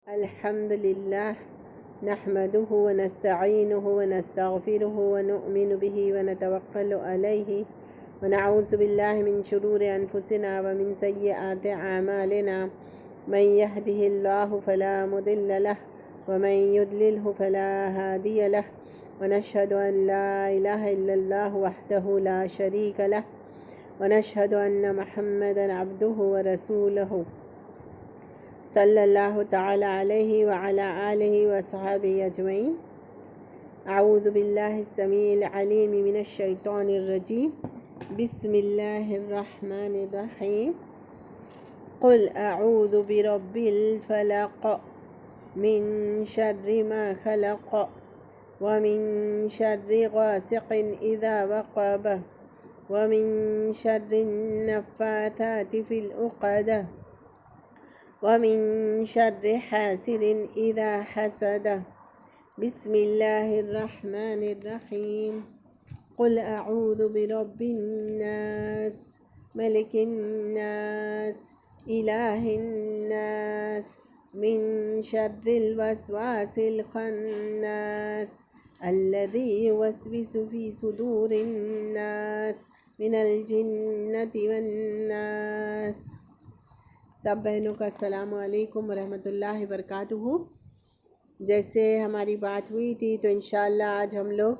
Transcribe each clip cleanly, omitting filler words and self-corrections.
الحمد لله نحمده ونستعينه ونستغفره ونؤمن به ونتوكل عليه ونعوذ بالله من شرور أنفسنا ومن سيئات أعمالنا من يهده الله فلا مضل له ومن يضلله فلا هادي له ونشهد أن لا إله إلا الله وحده لا شريك له ونشهد أن محمدا عبده ورسوله صلی اللہ تعالی علیہ وعلی آلہ وصحبہ اجمعین۔ اعوذ باللہ السمیع العلیم من الشیطان الرجیم، بسم اللہ الرحمن الرحیم۔ قل اعوذ برب الفلق من شر ما خلق ومن شر غاسق اذا وقب ومن شر النفاثات في العقد ومن شر حاسد اذا حسد۔ بسم اللہ الرحمن الرحیم۔ قل اعوذ برب الناس ملک الناس الہ الناس من شر الوسواس الخناس الذي يوسوس في صدور الناس من الجنة والناس۔ سب بہنوں کا السلام علیکم ورحمۃ اللہ وبرکاتہ۔ جیسے ہماری بات ہوئی تھی تو انشاءاللہ آج ہم لوگ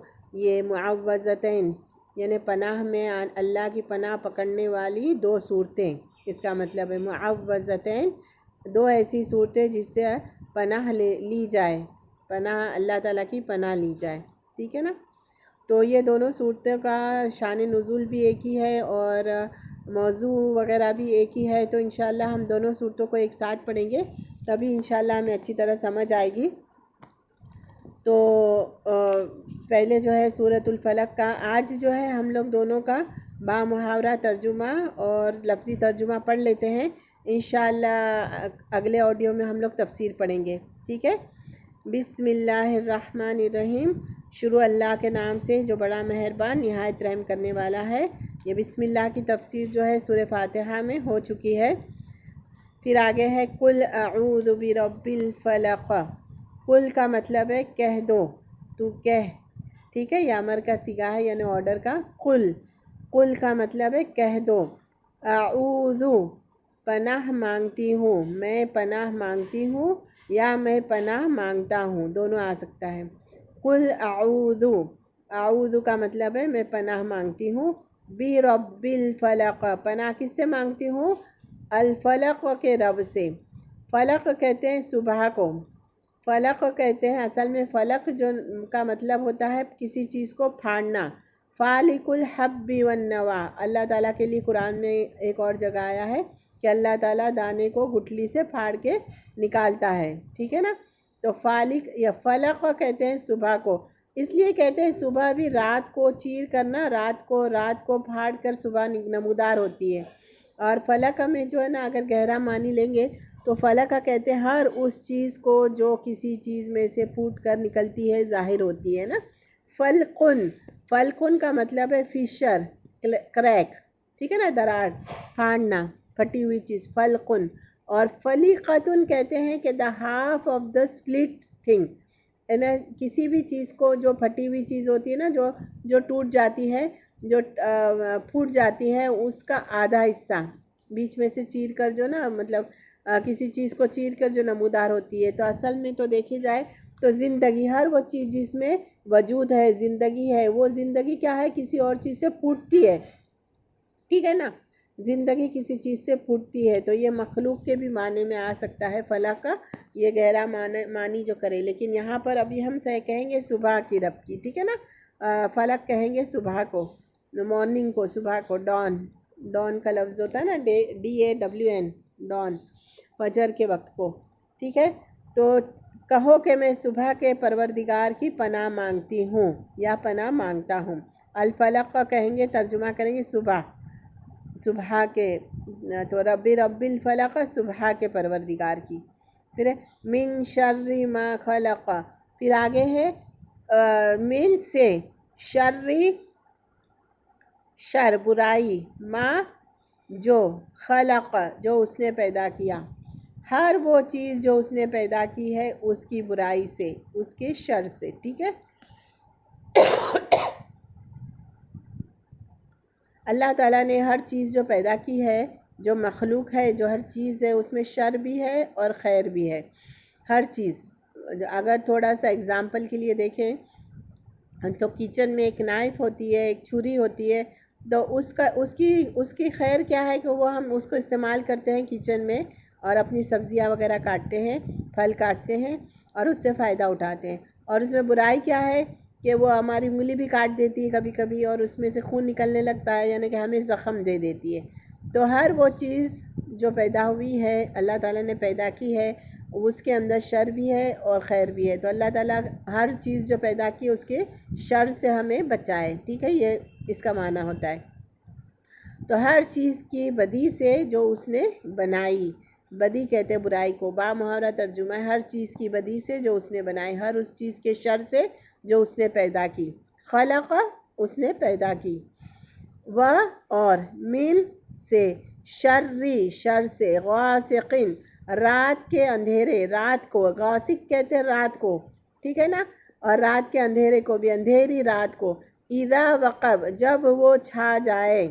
یہ معوذتین یعنی پناہ میں اللہ کی پناہ پکڑنے والی دو صورتیں، اس کا مطلب ہے معوذتین، دو ایسی صورتیں جس سے پناہ لی جائے، پناہ اللہ تعالیٰ کی پناہ لی جائے، ٹھیک ہے نا۔ تو یہ دونوں صورتوں کا شان نزول بھی ایک ہی ہے اور موضوع وغیرہ بھی ایک ہی ہے، تو انشاءاللہ ہم دونوں صورتوں کو ایک ساتھ پڑھیں گے تبھی انشاءاللہ ہمیں اچھی طرح سمجھ آئے گی۔ تو پہلے جو ہے سورۃ الفلق کا آج جو ہے ہم لوگ دونوں کا با محاورہ ترجمہ اور لفظی ترجمہ پڑھ لیتے ہیں، انشاءاللہ اگلے آڈیو میں ہم لوگ تفسیر پڑھیں گے، ٹھیک ہے۔ بسم اللہ الرحمن الرحیم، شروع اللہ کے نام سے جو بڑا مہربان نہایت رحم کرنے والا ہے۔ یہ بسم اللہ کی تفسیر جو ہے سورہ فاتحہ میں ہو چکی ہے۔ پھر آگے ہے قل اعوذ برب الفلق۔ قل کا مطلب ہے کہہ دو، تو کہہ، ٹھیک ہے، یہ امر کا صیغہ ہے یعنی آرڈر کا۔ قل کا مطلب ہے کہہ دو۔ اعوذ پناہ مانگتی ہوں، میں پناہ مانگتی ہوں یا میں پناہ مانگتا ہوں، دونوں آ سکتا ہے۔ قل اعوذ، اعوذ کا مطلب ہے میں پناہ مانگتی ہوں برب الفلق، پناہ کس سے مانگتی ہوں؟ الفلق کے رب سے۔ فلق کہتے ہیں صبح کو، فلق کہتے ہیں اصل میں فلق جو کا مطلب ہوتا ہے کسی چیز کو پھاڑنا، فالق الحب والنوى۔ اللہ تعالیٰ کے لیے قرآن میں ایک اور جگہ آیا ہے کہ اللہ تعالیٰ دانے کو گٹھلی سے پھاڑ کے نکالتا ہے، ٹھیک ہے نا۔ تو فالق یا فلق کہتے ہیں صبح کو، اس لیے کہتے ہیں صبح بھی رات کو چیر کرنا، رات کو پھاڑ کر صبح نمودار ہوتی ہے۔ اور فلق میں جو ہے نا اگر گہرا معنی لیں گے تو فلق کہتے ہیں ہر اس چیز کو جو کسی چیز میں سے پھوٹ کر نکلتی ہے، ظاہر ہوتی ہے نا۔ فلقن کا مطلب ہے فشر، کریک، ٹھیک ہے نا، دراڑ، پھاڑنا، پھٹی ہوئی چیز، فلقن۔ اور فلیقتن کہتے ہیں کہ the half of the split thing, کسی بھی چیز کو جو پھٹی ہوئی چیز ہوتی ہے نا، جو ٹوٹ جاتی ہے، جو پھوٹ جاتی ہے، اس کا آدھا حصہ بیچ میں سے چیر کر جو نا مطلب کسی چیز کو چیر کر جو نمودار ہوتی ہے۔ تو اصل میں تو دیکھی جائے تو زندگی، ہر وہ چیز جس میں وجود ہے، زندگی ہے، وہ زندگی کیا ہے؟ کسی اور چیز سے پھوٹتی ہے، ٹھیک ہے نا، زندگی کسی چیز سے پھوٹتی ہے۔ تو یہ مخلوق کے بھی معنی میں آ سکتا ہے فلق کا، یہ گہرا معنی جو کرے، لیکن یہاں پر ابھی ہم سے کہیں گے صبح کی رب کی، ٹھیک ہے نا۔ فلق کہیں گے صبح کو، مارننگ کو، صبح کو، ڈان کا لفظ ہوتا ہے نا، DAWN، ڈان، فجر کے وقت کو، ٹھیک ہے۔ تو کہو کہ میں صبح کے پروردگار کی پناہ مانگتی ہوں یا پناہ مانگتا ہوں۔ الفلق کا کہیں گے، ترجمہ کریں گے صبح کے، تو رب الفلق صبح کے پروردگار کی۔ پھر من شر ما خلق، پھر آگے ہے من سے، شر برائی، ما جو، خلق جو اس نے پیدا کیا، ہر وہ چیز جو اس نے پیدا کی ہے اس کی برائی سے، اس کے شر سے، ٹھیک ہے۔ اللہ تعالیٰ نے ہر چیز جو پیدا کی ہے، جو مخلوق ہے، جو ہر چیز ہے، اس میں شر بھی ہے اور خیر بھی ہے، ہر چیز۔ اگر تھوڑا سا اگزامپل کے لیے دیکھیں تو کچن میں ایک نائف ہوتی ہے، ایک چھری ہوتی ہے، تو اس کی خیر کیا ہے کہ وہ ہم اس کو استعمال کرتے ہیں کچن میں، اور اپنی سبزیاں وغیرہ کاٹتے ہیں، پھل کاٹتے ہیں اور اس سے فائدہ اٹھاتے ہیں۔ اور اس میں برائی کیا ہے کہ وہ ہماری انگلی بھی کاٹ دیتی ہے کبھی کبھی، اور اس میں سے خون نکلنے لگتا ہے، یعنی کہ ہمیں زخم دے دیتی ہے۔ تو ہر وہ چیز جو پیدا ہوئی ہے، اللہ تعالیٰ نے پیدا کی ہے، اس کے اندر شر بھی ہے اور خیر بھی ہے۔ تو اللہ تعالیٰ ہر چیز جو پیدا کی اس کے شر سے ہمیں بچائے، ٹھیک ہے، یہ اس کا معنی ہوتا ہے۔ تو ہر چیز کی بدی سے جو اس نے بنائی، بدی کہتے ہیں برائی کو، با محاورہ ترجمہ ہے ہر چیز کی بدی سے جو اس نے بنائی، ہر اس چیز کے شر سے جو اس نے پیدا کی۔ خلق، اس نے پیدا کی، و، اور، من، سے، شرری، شر سے، غاسقین، رات کے اندھیرے، رات کو غاسق کہتے ہیں رات کو، ٹھیک ہے نا، اور رات کے اندھیرے کو بھی، اندھیری رات کو، اذا وقب، جب وہ چھا جائے،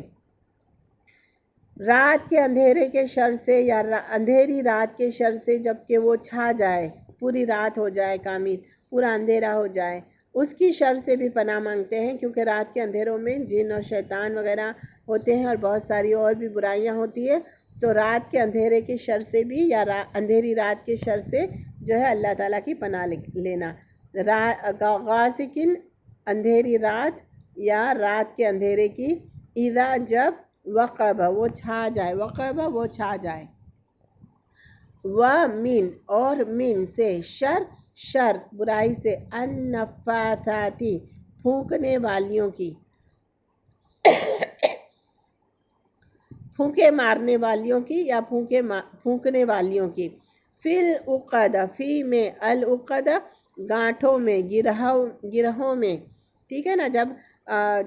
رات کے اندھیرے کے شر سے یا اندھیری رات کے شر سے جب کہ وہ چھا جائے، پوری رات ہو جائے کامل، پورا اندھیرا ہو جائے، اس کی شر سے بھی پناہ مانگتے ہیں، کیونکہ رات کے اندھیروں میں جن اور شیطان وغیرہ ہوتے ہیں اور بہت ساری اور بھی برائیاں ہوتی ہیں۔ تو رات کے اندھیرے کے شر سے بھی یا اندھیری رات کے شر سے جو ہے اللہ تعالیٰ کی پناہ لینا۔ غاسقین، اندھیری رات یا رات کے اندھیرے کی، اذا، جب، وقب، وہ چھا جائے، وقب، وہ چھا جائے، ومن، اور من، سے، شر، برائی سے، النفاثاتی، پھونکنے والیوں کی، پھونکے مارنے والیوں کی یا پھونکنے والیوں کی، فی العقد، فی میں، العقد، گانٹھوں میں، گرہوں میں، ٹھیک ہے نا۔ جب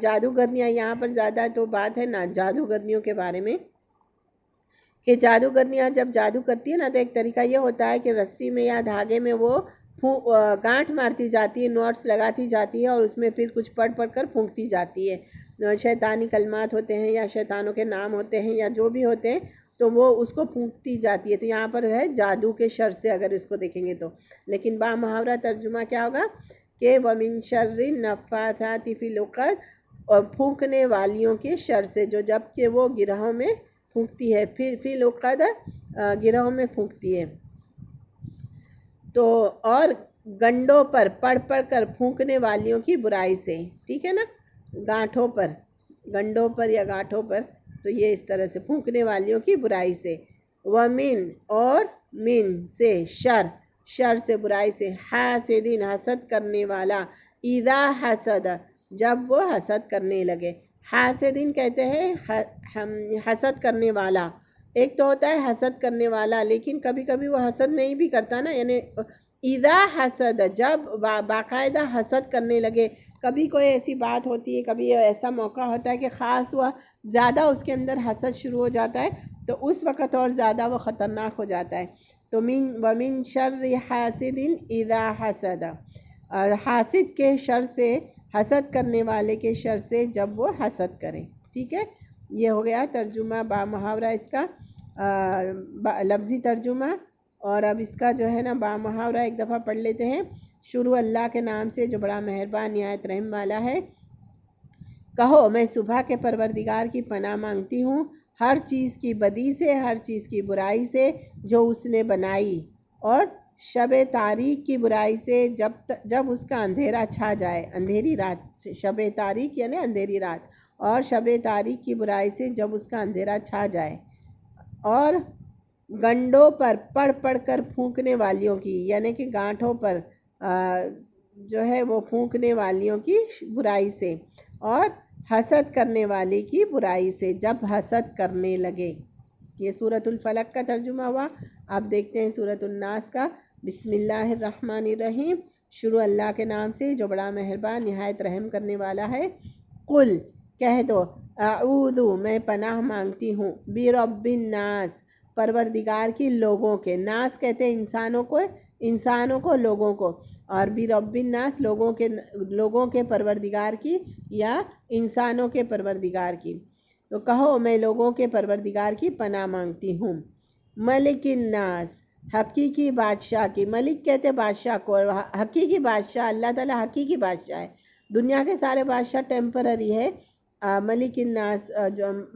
جادوگرنیاں، یہاں پر زیادہ تو بات ہے نا جادوگرنیوں کے بارے میں، کہ جادوگرنیاں جب جادو کرتی ہے نا تو ایک طریقہ یہ ہوتا ہے کہ رسی میں یا دھاگے میں وہ گانٹھ مارتی جاتی ہے، نوٹس لگاتی جاتی ہے، اور اس میں پھر کچھ پڑھ کر پھونکتی جاتی ہے، شیطانی کلمات ہوتے ہیں یا شیطانوں کے نام ہوتے ہیں یا جو بھی ہوتے ہیں، تو وہ اس کو پھونکتی جاتی ہے۔ تو یہاں پر ہے جادو کے شر سے اگر اس کو دیکھیں گے تو، لیکن با محاورہ ترجمہ کیا ہوگا کہ وَمِن شَرِّ النَّفَّاثَاتِ فِي الْعُقَدِ، اور پھونکنے والیوں کے شر سے، جو جب کہ وہ گرہوں میں پھونکتی ہے، پھر فی العقد، گرہوں میں پھونکتی ہے۔ تو اور گنڈوں پر پڑھ کر پھونکنے والیوں کی برائی سے، ٹھیک ہے نا، گانٹھوں پر، گنڈوں پر یا گانٹھوں پر، تو یہ اس طرح سے پھونکنے والیوں کی برائی سے، ومن، اور من، سے، شر سے، برائی سے، حاسدین، حسد کرنے والا، اذا حسد، جب وہ حسد کرنے لگے۔ حاسدین کہتے ہیں حسد کرنے والا، ایک تو ہوتا ہے حسد کرنے والا، لیکن کبھی کبھی وہ حسد نہیں بھی کرتا نا، یعنی اذا حسد، جب باقاعدہ حسد کرنے لگے، کبھی کوئی ایسی بات ہوتی ہے، کبھی ایسا موقع ہوتا ہے کہ خاص ہوا زیادہ اس کے اندر حسد شروع ہو جاتا ہے، تو اس وقت اور زیادہ وہ خطرناک ہو جاتا ہے۔ تو وَمِن شَرِّ حاسد اذا حسد، حاسد کے شر سے، حسد کرنے والے کے شر سے جب وہ حسد کرے، ٹھیک ہے۔ یہ ہو گیا ترجمہ با محاورہ اس کا، لفظی ترجمہ۔ اور اب اس کا جو ہے نا با محاورہ ایک دفعہ پڑھ لیتے ہیں۔ شروع اللہ کے نام سے جو بڑا مہربان نہایت رحم والا ہے۔ کہو میں صبح کے پروردگار کی پناہ مانگتی ہوں ہر چیز کی بدی سے، ہر چیز کی برائی سے جو اس نے بنائی، اور شب تاریک کی برائی سے جب اس کا اندھیرا چھا جائے، اندھیری رات سے، شب تاریک یعنی اندھیری رات، اور شب تاریک کی برائی سے جب اس کا اندھیرا چھا جائے، اور گنڈوں پر پڑھ کر پھونکنے والیوں کی، یعنی کہ گانٹھوں پر جو ہے وہ پھونکنے والیوں کی برائی سے، اور حسد کرنے والے کی برائی سے جب حسد کرنے لگے۔ یہ سورۃ الفلق کا ترجمہ ہوا۔ آپ دیکھتے ہیں سورۃ الناس کا۔ بسم اللہ الرحمن الرحیم، شروع اللہ کے نام سے جو بڑا مہربان نہایت رحم کرنے والا ہے۔ قل، کہہ دو، اعوذ، میں پناہ مانگتی ہوں، برب الناس، پروردگار کی لوگوں کے، ناس کہتے ہیں انسانوں کو لوگوں کو، اور بھی رب الناس لوگوں کے پروردگار کی یا انسانوں کے پروردگار کی۔ تو کہو میں لوگوں کے پروردگار کی پناہ مانگتی ہوں۔ ملک الناس، حقیقی بادشاہ کی، ملک کہتے بادشاہ کو، حقیقی بادشاہ اللہ تعالیٰ حقیقی بادشاہ ہے۔ دنیا کے سارے بادشاہ ٹیمپرری ہے، ملک الناس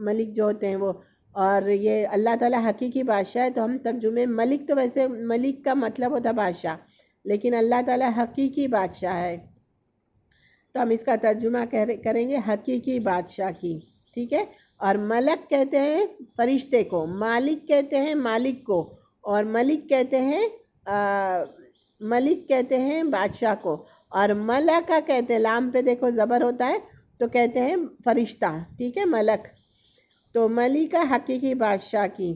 ملک جو ہوتے ہیں وہ، اور یہ اللہ تعالیٰ حقیقی بادشاہ ہے۔ تو ہم ترجمے ملک، تو ویسے ملک کا مطلب ہوتا ہے بادشاہ، لیکن اللہ تعالیٰ حقیقی بادشاہ ہے، تو ہم اس کا ترجمہ کریں گے حقیقی بادشاہ کی، ٹھیک ہے۔ اور ملک کہتے ہیں فرشتے کو، مالک کہتے ہیں مالک کو، اور ملک کہتے ہیں بادشاہ کو، اور ملکہ کہتے ہیں، لام پہ دیکھو زبر ہوتا ہے تو کہتے ہیں فرشتہ، ٹھیک ہے، ملک۔ تو ملکہ حقیقی بادشاہ کی،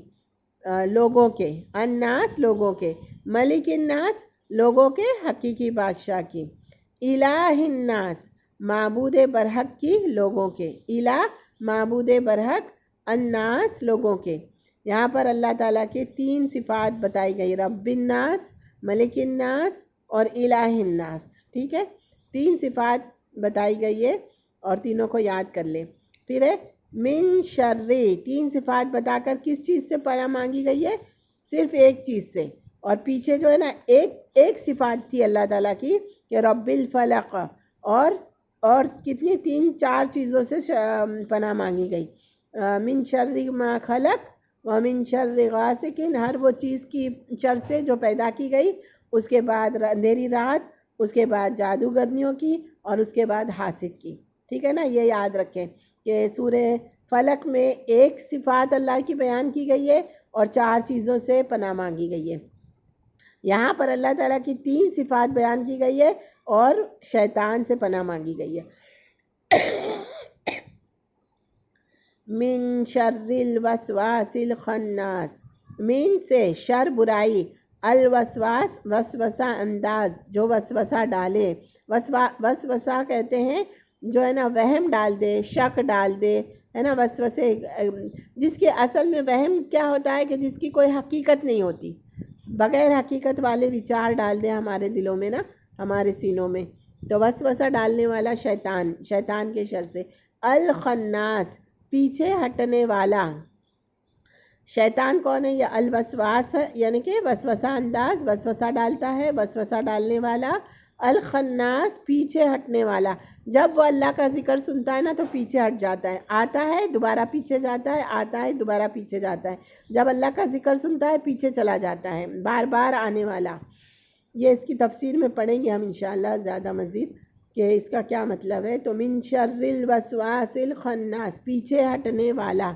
لوگوں کے، الناس لوگوں کے، ملک الناس لوگوں کے حقیقی بادشاہ کی، الہ الناس معبود برحق کی لوگوں کے، الہ معبود برحق، الناس لوگوں کے۔ یہاں پر اللہ تعالیٰ کے 3 صفات بتائی گئی، رب الناس، ملک الناس اور الہ الناس، ٹھیک ہے، 3 صفات بتائی گئی ہے، اور تینوں کو یاد کر لیں۔ پھر ہے من شر، 3 صفات بتا کر کس چیز سے پناہ مانگی گئی ہے؟ صرف ایک چیز سے، اور پیچھے جو ہے نا ایک صفات تھی اللہ تعالیٰ کی کہ رب الفلق، اور کتنی 3-4 چیزوں سے پناہ مانگی گئی، من شر ما خلق ومن شر غاسق، ہر وہ چیز کی شر سے جو پیدا کی گئی، اس کے بعد اندھیری رات، اس کے بعد جادوگرنیوں کی، اور اس کے بعد حاسد کی، ٹھیک ہے نا۔ یہ یاد رکھیں کہ سورہ فلق میں ایک صفات اللہ کی بیان کی گئی ہے اور 4 چیزوں سے پناہ مانگی گئی ہے۔ یہاں پر اللہ تعالیٰ کی 3 صفات بیان کی گئی ہے اور شیطان سے پناہ مانگی گئی ہے۔ من شر الوسواس الخناس، من سے شر برائی، الوسواس وسوسہ انداز جو وسوسہ ڈالے، وسوسہ کہتے ہیں جو ہے نا وہم ڈال دے، شک ڈال دے، ہے نا، وسوسے، جس کے اصل میں وہم کیا ہوتا ہے کہ جس کی کوئی حقیقت نہیں ہوتی، بغیر حقیقت والے وچار ڈال دے ہمارے دلوں میں نا، ہمارے سینوں میں، تو وسوسہ ڈالنے والا شیطان کے شر سے۔ الخناس پیچھے ہٹنے والا، شیطان کون ہے؟ یہ الوسواس ہے، یعنی کہ وسوسہ انداز، وسوسہ ڈالتا ہے، وسوسہ ڈالنے والا۔ الخناس پیچھے ہٹنے والا، جب وہ اللہ کا ذکر سنتا ہے نا تو پیچھے ہٹ جاتا ہے، آتا ہے دوبارہ پیچھے جاتا ہے، آتا ہے دوبارہ پیچھے جاتا ہے، جب اللہ کا ذکر سنتا ہے پیچھے چلا جاتا ہے، بار بار آنے والا۔ یہ اس کی تفسیر میں پڑھیں گے ہم انشاءاللہ زیادہ مزید کہ اس کا کیا مطلب ہے۔ تو من شر الوسواس الخناس پیچھے ہٹنے والا،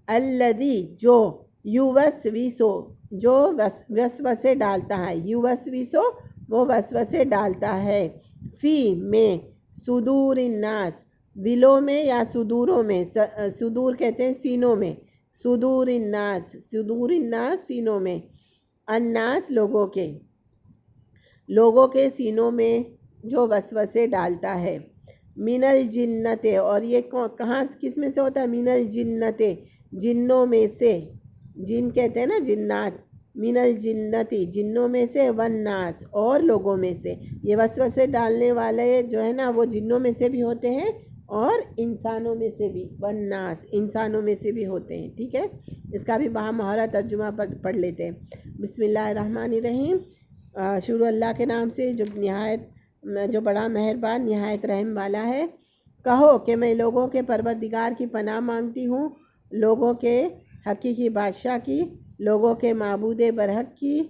الذی جو، یوسوسو جو وسوسے ڈالتا ہے، یوسوسو وہ وسوسے ڈالتا ہے، فی میں، صدور الناس دلوں میں یا صدوروں میں، صدور کہتے ہیں سینوں میں، صدور الناس سینوں میں، الناس لوگوں کے سینوں میں جو وسوسے ڈالتا ہے، من الجنت، اور یہ کہاں کس میں سے ہوتا ہے؟ من الجنت جنوں میں سے، جن کہتے ہیں نا جنات، من الجنتی جنوں میں سے، والناس اور لوگوں میں سے۔ یہ وسوسے ڈالنے والے جو ہے نا وہ جنوں میں سے بھی ہوتے ہیں اور انسانوں میں سے بھی، والناس انسانوں میں سے بھی ہوتے ہیں، ٹھیک ہے۔ اس کا بھی باہمہارا ترجمہ پڑھ لیتے ہیں۔ بسم اللہ الرحمن الرحیم، شروع اللہ کے نام سے جو بڑا مہربان نہایت رحم والا ہے۔ کہو کہ میں لوگوں کے پروردگار کی پناہ مانگتی ہوں، لوگوں کے حقیقی بادشاہ کی، لوگوں کے معبود برحق کی،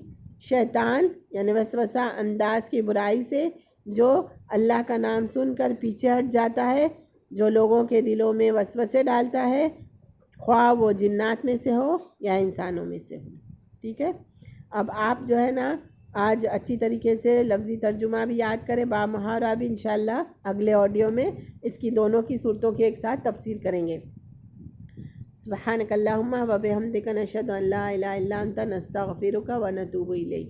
شیطان یعنی وسوسہ انداز کی برائی سے جو اللہ کا نام سن کر پیچھے ہٹ جاتا ہے، جو لوگوں کے دلوں میں وسوسے ڈالتا ہے، خواہ وہ جنات میں سے ہو یا انسانوں میں سے ہو، ٹھیک ہے۔ اب آپ جو ہے نا آج اچھی طریقے سے لفظی ترجمہ بھی یاد کریں، بامہارا بھی انشاءاللہ اگلے آڈیو میں اس کی دونوں کی صورتوں کی ایک ساتھ تفسیر کریں گے۔ سبحانک اللہم و بحمدک، نشہد ان لا الہ الا انت، نستغفرک و نتوب الیک۔